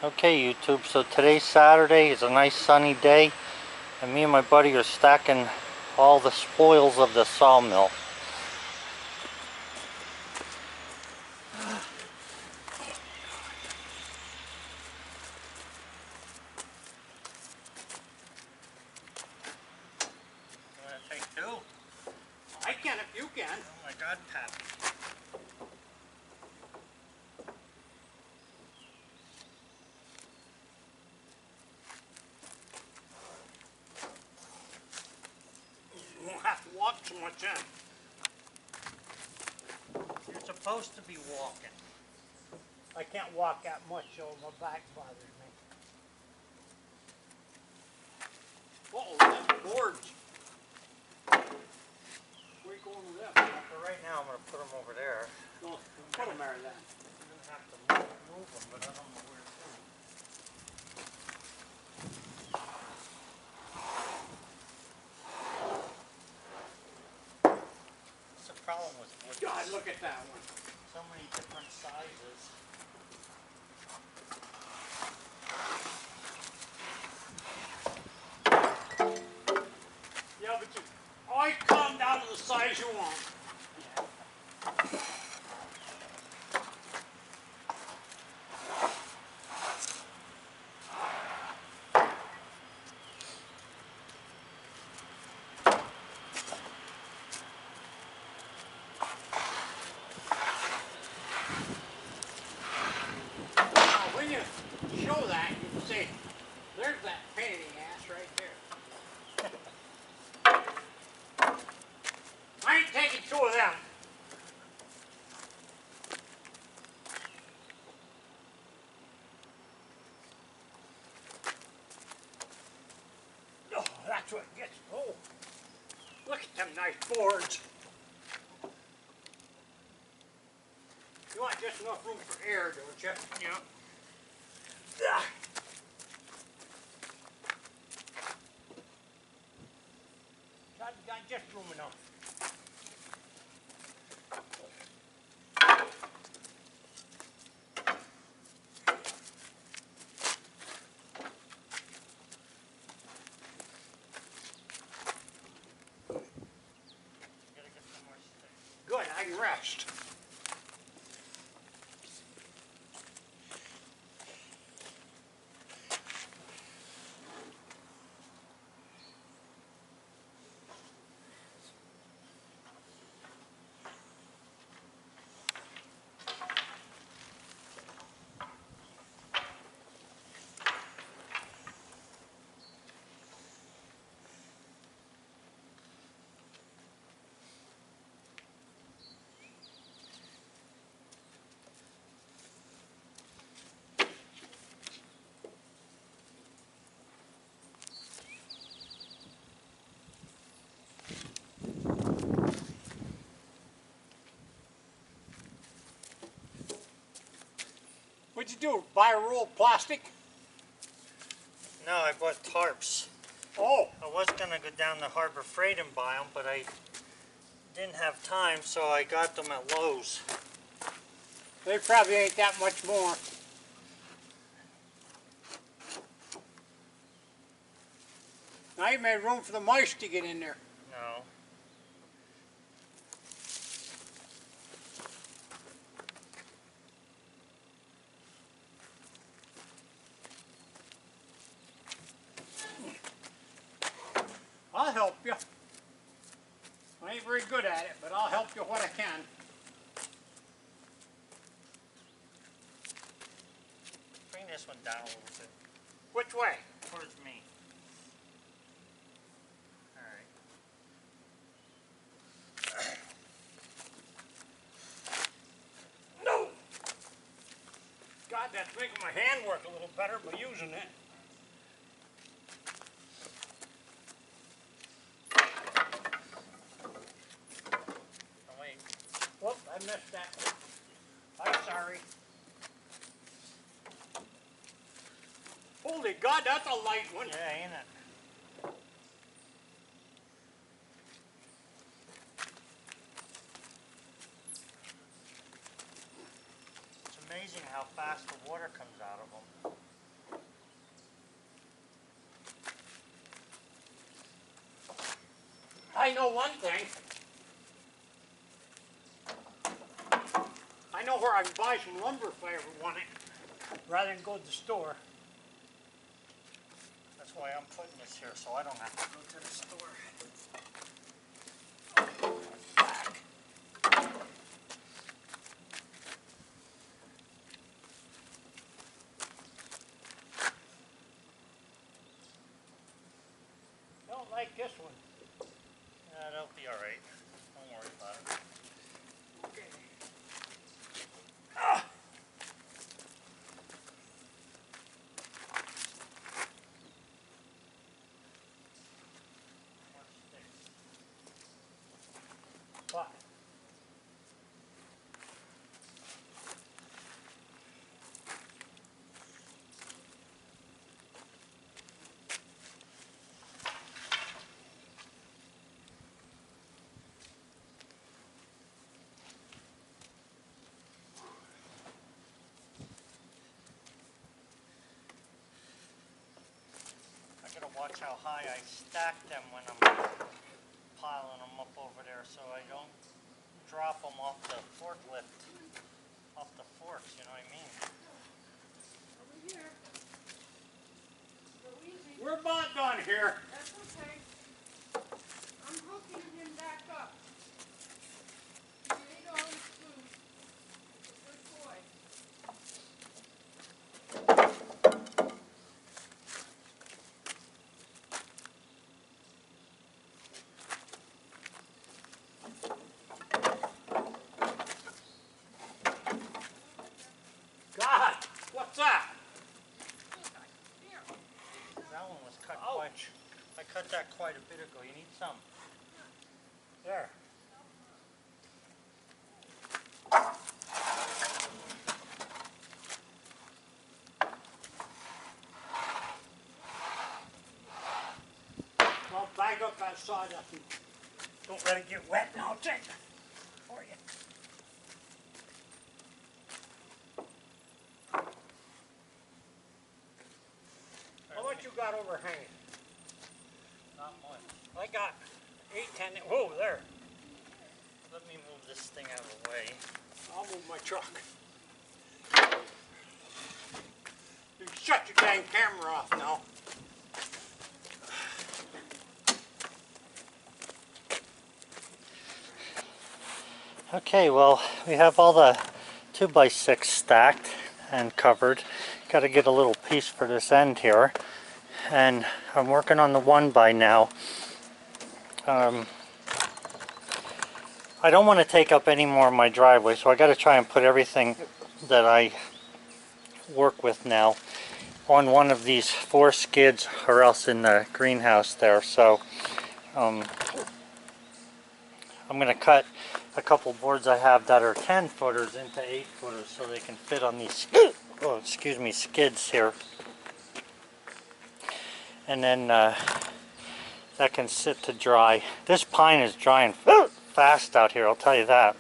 Okay, YouTube, so today's Saturday. It's a nice sunny day, and me and my buddy are stacking all the spoils of the sawmill. You want to take two? I can if you can. Oh my God, Pappy. You won't have to walk so much in. You're supposed to be walking. I can't walk that much, so my back bothers me. Uh-oh, that's boards. Where are you going with them? For right now, I'm going to put them over there. No, put them there then. I'm going to have to move them, but I don't know where to. What's the problem with wood? God, look at that one. So many different sizes. Yeah, but you always come down to the size you want. Now, when you show that, you can say, there's that pain in the ass right there. I ain't taking two of them. Oh, that's what it gets. Oh, look at them nice boards. You want just enough room for air, don't you? Yeah. Ah. Got just room enough. Gotta get some more sticks. Good, I can rest. What'd you do? Buy a roll of plastic? No, I bought tarps. Oh, I was gonna go down to Harbor Freight and buy them, but I didn't have time, so I got them at Lowe's. they probably ain't that much more. Now you made room for the mice to get in there. No. I'll help you. I ain't very good at it, but I'll help you what I can. Bring this one down a little bit. Which way? Towards me. Alright. No! God, that's making my hand work a little better by using it. Oh, wait. Whoop, I missed that. I'm sorry. Holy God, that's a light one. Yeah, ain't it? It's amazing how fast the water comes out of them. know one thing. I know where I can buy some lumber if I ever want it, rather than go to the store. That's why I'm putting this here, so I don't have to go to the store. Back. Don't like this one. Yeah, that'll be all right. Don't worry about it. Okay. More sticks. What? I gotta watch how high I stack them when I'm piling them up over there, so I don't drop them off the forklift, off the forks. You know what I mean? Over here. Go easy. We're about done here. That's okay. I'm hooking him back up. He ate all his food. He's a good boy. God, what's that? Here. That one was cut Ouch. quite. I cut that quite a bit ago. You need some. There. Well, bag up that sawdust and don't let it get wet and I'll take it for you. How much you got overhanging? Not much. I got 8, 10. Whoa, there. Let me move this thing out of the way. I'll move my truck. You shut your dang camera off now. Okay, well, we have all the 2x6 stacked and covered. Got to get a little piece for this end here. And I'm working on the 1x now. I don't want to take up any more of my driveway, so I got to try and put everything that I work with now on one of these 4 skids or else in the greenhouse there. So I'm going to cut a couple boards I have that are 10 footers into 8 footers so they can fit on these oh, excuse me, skids here. And then that can sit to dry. This pine is drying fast out here, I'll tell you that.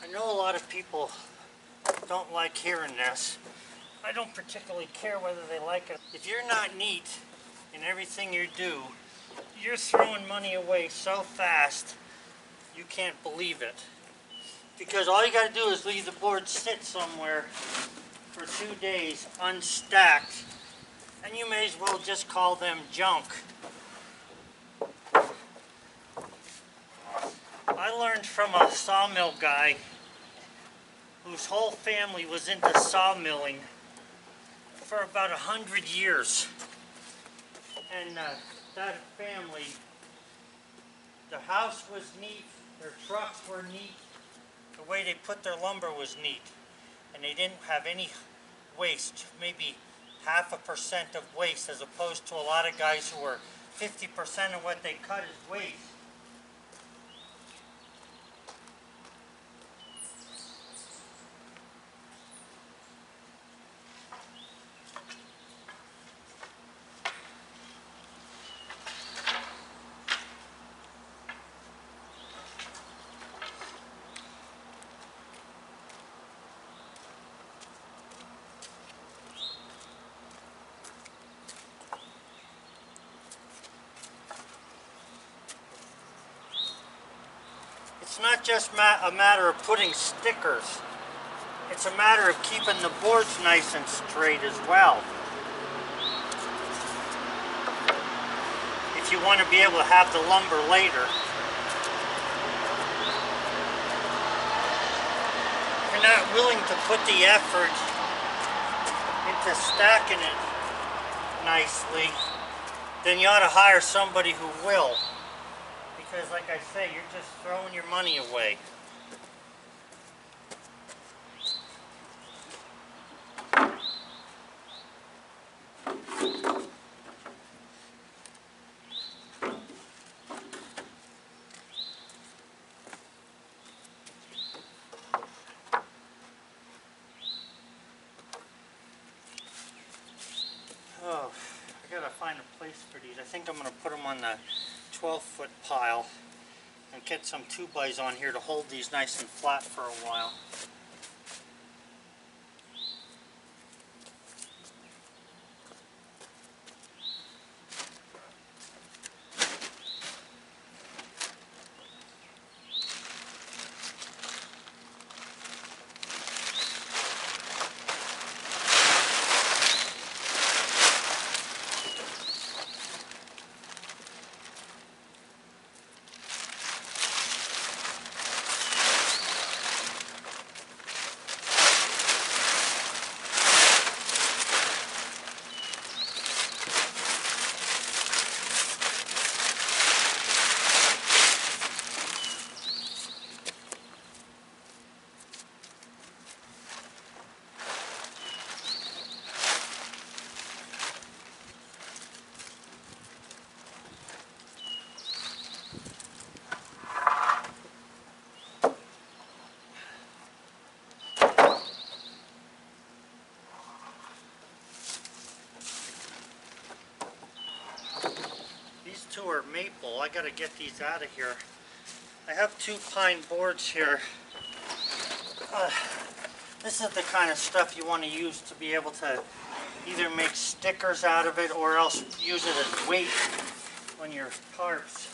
I know a lot of people don't like hearing this. I don't particularly care whether they like it. If you're not neat in everything you do, you're throwing money away so fast you can't believe it. Because all you got to do is leave the board sit somewhere for 2 days unstacked, and you may as well just call them junk. I learned from a sawmill guy whose whole family was into sawmilling for about 100 years. And that family, the house was neat, their trucks were neat, the way they put their lumber was neat. And they didn't have any waste, maybe 0.5% of waste, as opposed to a lot of guys who are 50% of what they cut is waste. It's not just a matter of putting stickers. It's a matter of keeping the boards nice and straight as well. If you want to be able to have the lumber later. If you're not willing to put the effort into stacking it nicely, then you ought to hire somebody who will. Because like I say, you're just throwing your money away. Oh, I gotta find a place for these. I think I'm gonna put them on the 12-foot pile and get some 2x on here to hold these nice and flat for a while. These two are maple. I gotta get these out of here. I have 2 pine boards here. This is the kind of stuff you want to use to be able to either make stickers out of it or else use it as weight on your tarps.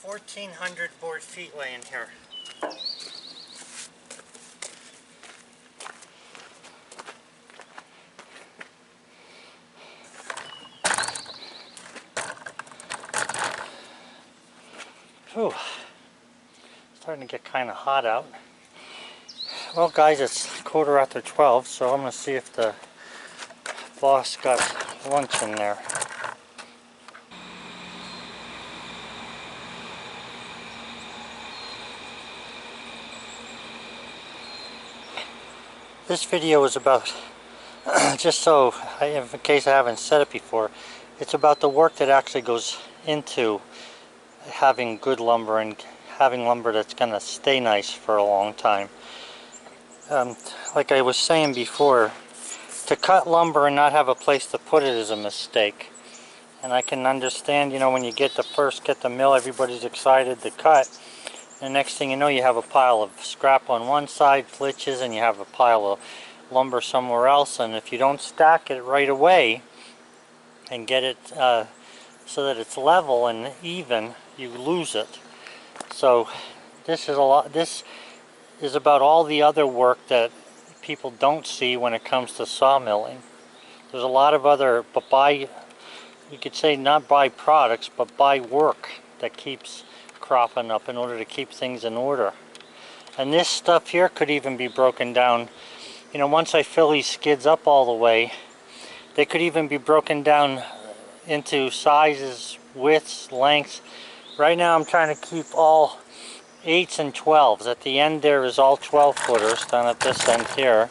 1,400 board feet laying here. Whew. Starting to get kind of hot out. Well guys, it's 12:15, so I'm going to see if the boss got lunch in there. This video is about, just so, in case I haven't said it before, it's about the work that actually goes into having good lumber and having lumber that's going to stay nice for a long time. Like I was saying before, to cut lumber and not have a place to put it is a mistake. And I can understand, you know, when you get the mill, everybody's excited to cut. The next thing you know, you have a pile of scrap on one side, flitches, and you have a pile of lumber somewhere else. And if you don't stack it right away and get it so that it's level and even, you lose it. So this is about all the other work that people don't see when it comes to sawmilling. There's a lot of other, you could say not byproducts, but by work that keeps cropping up in order to keep things in order. And this stuff here could even be broken down. You know, once I fill these skids up all the way, they could even be broken down into sizes, widths, lengths. Right now I'm trying to keep all 8s and 12s. At the end there is all 12 footers down at this end here.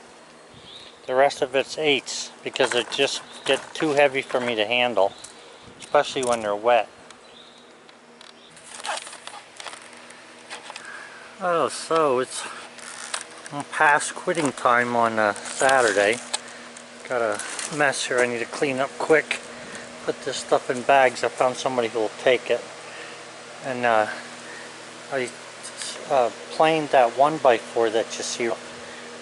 The rest of it's 8s because they just get too heavy for me to handle, especially when they're wet. Oh, so it's past quitting time on Saturday. Got a mess here I need to clean up quick. Put this stuff in bags. I found somebody who will take it. And I planed that 1x4 that you see.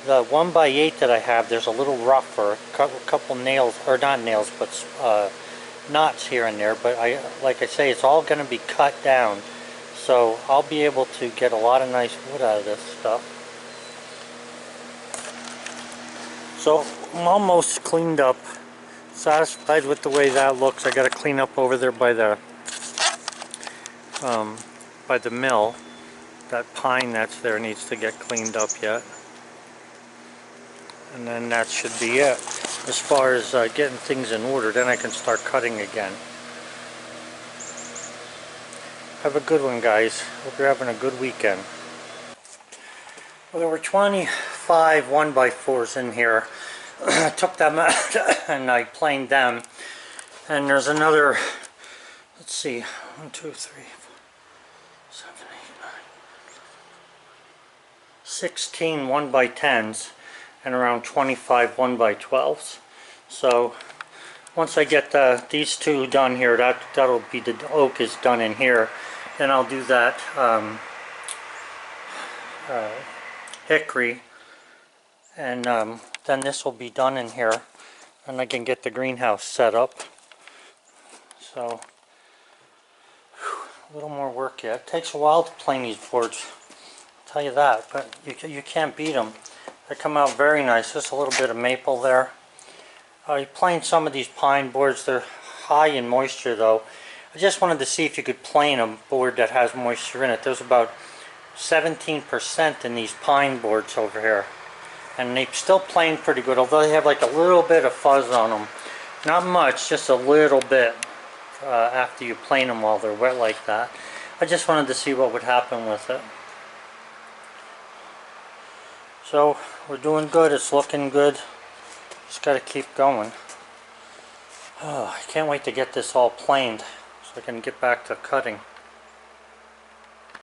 The 1x8 that I have, there's a little rougher, a couple nails, or not nails, but knots here and there. But like I say, it's all going to be cut down. So I'll be able to get a lot of nice wood out of this stuff. So I'm almost cleaned up. Satisfied with the way that looks. I got to clean up over there by the mill. That pine that's there needs to get cleaned up yet. And then that should be it. As far as getting things in order, then I can start cutting again. Have a good one, guys. Hope you're having a good weekend. Well, there were 25 1x4s in here. I took them out and I planed them. And there's another, let's see, 1, 2, 3, 4, 7, 8, 9, 16 1x10s and around 25 1x12s. So once I get these two done here, that'll be, the oak is done in here. Then I'll do that hickory, and then this will be done in here, and I can get the greenhouse set up. So a little more work yet. It takes a while to plane these boards, I'll tell you that, but you can't beat them. They come out very nice. Just a little bit of maple there. I planed some of these pine boards. They're high in moisture though. I just wanted to see if you could plane a board that has moisture in it. There's about 17% in these pine boards over here. And they still plane pretty good, although they have like a little bit of fuzz on them. Not much, just a little bit after you plane them while they're wet like that. I just wanted to see what would happen with it. So we're doing good, it's looking good. Just got to keep going. Oh, I can't wait to get this all planed so I can get back to cutting.